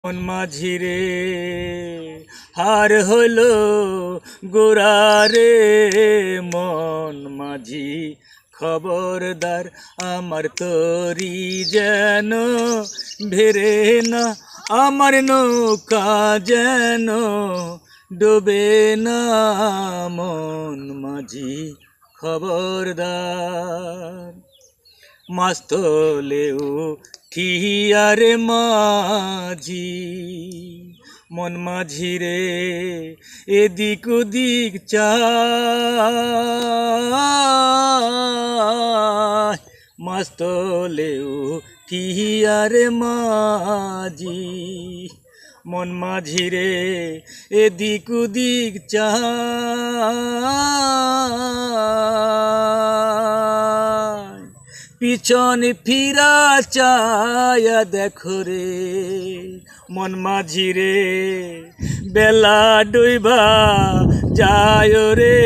মন মাঝিরে হার হইল গোরারে মন মাঝি খবরদার আমার তরি যেন ভেরে না আমার নৌকা যেন ডোবে না মন মাঝি খবরদার মাছ তোলেও ঠিয়ারে মাঝি মন মাঝি রে এদিক ওদিক চায় মাছ তোলেও ঠিয়ারে মাঝি মন মাঝি রে এদিক ওদিক চায় পিছনে ফিরা চায়া দেখো রে মন মাঝি রে বেলা ডুইবা যায় রে